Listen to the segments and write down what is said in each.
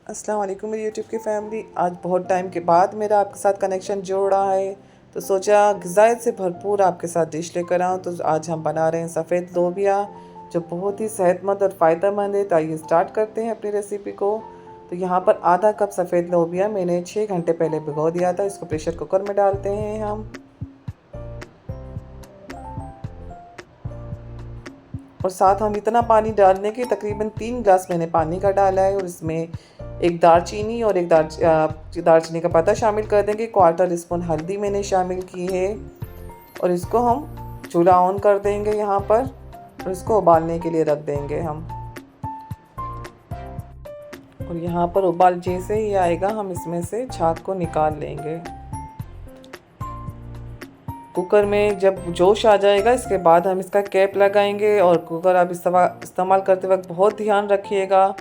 अस्सलाम वालेकुम मेरी यूट्यूब की फैमिली। आज बहुत टाइम के बाद मेरा आपके साथ कनेक्शन जोड़ रहा है, तो सोचा ग़िज़ायत से भरपूर आपके साथ डिश लेकर आऊँ। तो आज हम बना रहे हैं सफ़ेद लोबिया, जो बहुत ही सेहतमंद और फ़ायदेमंद है। तो आइए स्टार्ट करते हैं अपनी रेसिपी को। तो यहाँ पर आधा कप सफ़ेद लोबिया मैंने 6 घंटे पहले भिगो दिया था। इसको प्रेशर कुकर में डालते हैं हम, और साथ हम इतना पानी डालने के तकरीबन 3 गिलास मैंने पानी का डाला है। और इसमें एक दालचीनी और एक दालचीनी का पत्ता शामिल कर देंगे। 1/4 स्पून हल्दी मैंने शामिल की है, और इसको हम चूल्हा ऑन कर देंगे यहाँ पर, और इसको उबालने के लिए रख देंगे हम। और यहाँ पर उबाल जैसे ही आएगा हम इसमें से झाग को निकाल लेंगे। कुकर में जब जोश आ जाएगा इसके बाद हम इसका कैप लगाएंगे। और कुकर आप इस्तेमाल करते वक्त बहुत ध्यान रखिएगा।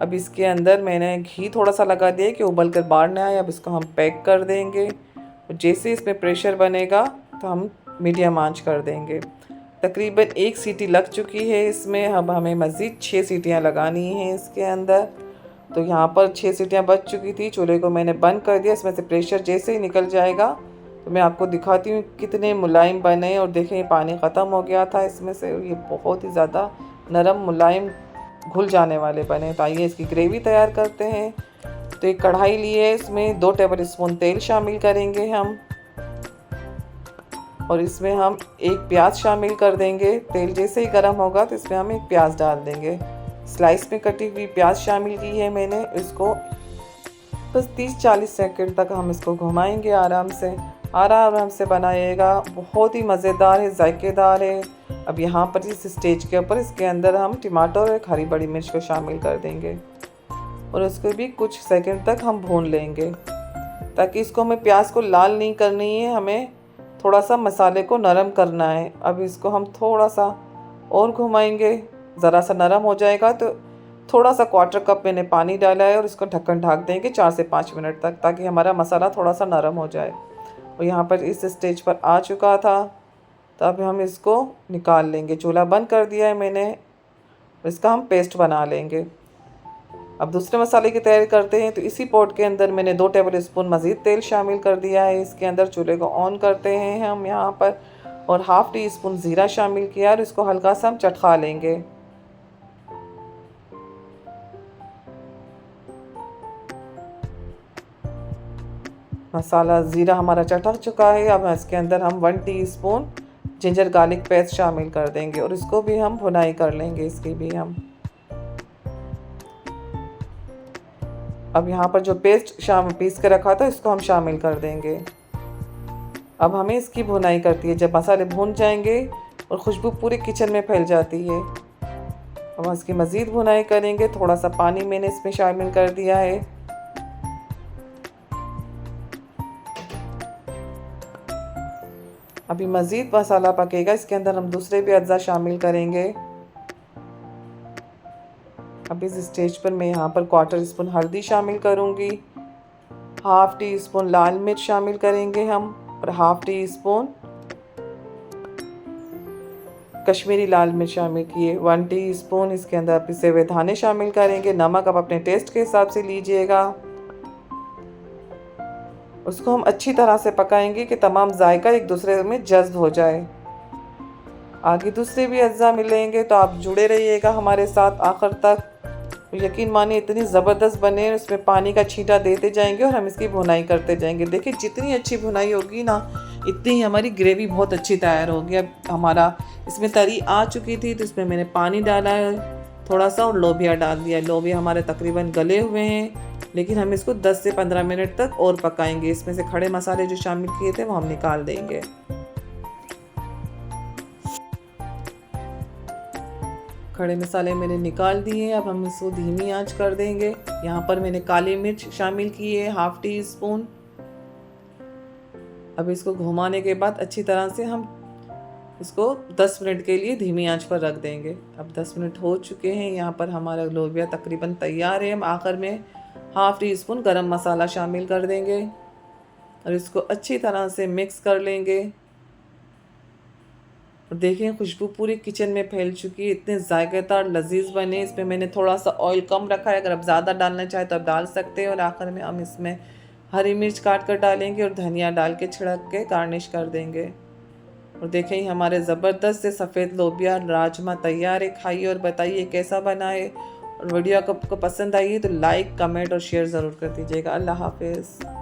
अब इसके अंदर मैंने घी थोड़ा सा लगा दिया कि उबल कर बाहर ना आए। अब इसको हम पैक कर देंगे, और जैसे इसमें प्रेशर बनेगा तो हम मीडियम आंच कर देंगे। तकरीबन 1 सीटी लग चुकी है इसमें। अब हमें मज़ीद 6 सीटियाँ लगानी हैं इसके अंदर। तो यहाँ पर 6 सीटियाँ बच चुकी थी। चूल्हे को मैंने बंद कर दिया। इसमें से प्रेशर जैसे ही निकल जाएगा तो मैं आपको दिखाती हूँ कितने मुलायम बने। और देखें, पानी ख़त्म हो गया था इसमें से, और ये बहुत ही ज़्यादा नरम मुलायम घुल जाने वाले बने। तो आइए इसकी ग्रेवी तैयार करते हैं। तो एक कढ़ाई ली है, इसमें 2 टेबल स्पून तेल शामिल करेंगे हम, और इसमें हम एक प्याज शामिल कर देंगे। तेल जैसे ही गर्म होगा तो इसमें हम एक प्याज डाल देंगे। स्लाइस में कटी हुई प्याज शामिल की है मैंने। इसको बस 30-40 सेकंड तक हम इसको घुमाएंगे आराम से बनाइएगा। बहुत ही मज़ेदार है, जायकेदार है। अब यहाँ पर इस स्टेज के ऊपर इसके अंदर हम टमाटर और एक हरी बड़ी मिर्च को शामिल कर देंगे, और उसको भी कुछ सेकंड तक हम भून लेंगे, ताकि इसको हमें प्याज को लाल नहीं करनी है, हमें थोड़ा सा मसाले को नरम करना है। अब इसको हम थोड़ा सा और घुमाएंगे। ज़रा सा नरम हो जाएगा तो थोड़ा सा 1/4 कप मैंने पानी डाला है, और इसको ढक्कन ढक देंगे 4 से 5 मिनट तक, ताकि हमारा मसाला थोड़ा सा नरम हो जाए। और यहाँ पर इस स्टेज पर आ चुका था, तो अब हम इसको निकाल लेंगे। चूल्हा बंद कर दिया है मैंने। इसका हम पेस्ट बना लेंगे। अब दूसरे मसाले की तैयारी करते हैं। तो इसी पॉट के अंदर मैंने 2 टेबल स्पून मज़ीद तेल शामिल कर दिया है। इसके अंदर चूल्हे को ऑन करते हैं हम यहाँ पर, और 1/2 टी स्पून ज़ीरा शामिल किया, और इसको हल्का सा हम चटका लेंगे। मसाला ज़ीरा हमारा चटक चुका है। अब इसके अंदर हम 1 टीस्पून जिंजर गार्लिक पेस्ट शामिल कर देंगे, और इसको भी हम भुनाई कर लेंगे इसकी भी हम। अब यहाँ पर जो पेस्ट पीस के रखा था इसको हम शामिल कर देंगे। अब हमें इसकी भुनाई करती है। जब मसाले भून जाएंगे और खुशबू पूरे किचन में फैल जाती है, अब हम इसकी मज़ीद भुनाई करेंगे। थोड़ा सा पानी मैंने इसमें शामिल कर दिया है। अभी मज़ीद मसाला पकेगा, इसके अंदर हम दूसरे भी अज्जा शामिल करेंगे। अब इस स्टेज पर मैं यहाँ पर 1/4 स्पून हल्दी शामिल करूँगी, 1/2 टी स्पून लाल मिर्च शामिल करेंगे हम, और 1/2 टी स्पून कश्मीरी लाल मिर्च शामिल किए। 1 टीस्पून इसके अंदर पिसे हुए धाने शामिल करेंगे। नमक आप अपने टेस्ट के हिसाब से लीजिएगा। उसको हम अच्छी तरह से पकाएंगे कि तमाम जायका एक दूसरे में जज्ब हो जाए। आगे दूसरे भी अज्जा मिलेंगे, तो आप जुड़े रहिएगा हमारे साथ आखिर तक। यकीन मानिए इतनी ज़बरदस्त बने, उसमें पानी का छींटा देते जाएंगे और हम इसकी भुनाई करते जाएंगे। देखिए, जितनी अच्छी भुनाई होगी ना, इतनी ही हमारी ग्रेवी बहुत अच्छी तैयार होगी। अब हमारा इसमें तरी आ चुकी थी, तो इसमें मैंने पानी डाला है थोड़ा सा, और लोबिया डाल दिया। लोबिया हमारे तकरीबन गले हुए हैं, लेकिन हम इसको 10 से 15 मिनट तक और पकाएंगे। इसमें से खड़े मसाले जो शामिल किए थे वो हम निकाल देंगे। खड़े मसाले मैंने निकाल दिए। अब हम इसको धीमी आंच कर देंगे। यहाँ पर मैंने काली मिर्च शामिल की है 1/2 टीस्पून। अब इसको घुमाने के बाद अच्छी तरह से हम इसको 10 मिनट के लिए धीमी आंच पर रख देंगे। अब 10 मिनट हो चुके हैं। यहाँ पर हमारा लोबिया तकरीबन तैयार है। हम आखिर में 1/2 टीस्पून गरम मसाला शामिल कर देंगे, और इसको अच्छी तरह से मिक्स कर लेंगे। और देखें खुशबू पूरी किचन में फैल चुकी है, इतने जायकेदार लजीज बने। इसमें मैंने थोड़ा सा ऑयल कम रखा है, अगर आप ज़्यादा डालना चाहें तो आप डाल सकते हैं। और आखिर में हम इसमें हरी मिर्च काट कर डालेंगे और धनिया डाल के छिड़क के गार्निश कर देंगे। और देखें हमारे ज़बरदस्त से सफ़ेद लोबिया राजमा तैयार है। खाइए और बताइए कैसा बना है। और वीडियो आपको पसंद आई है तो लाइक कमेंट और शेयर ज़रूर कर दीजिएगा। अल्लाह हाफिज़।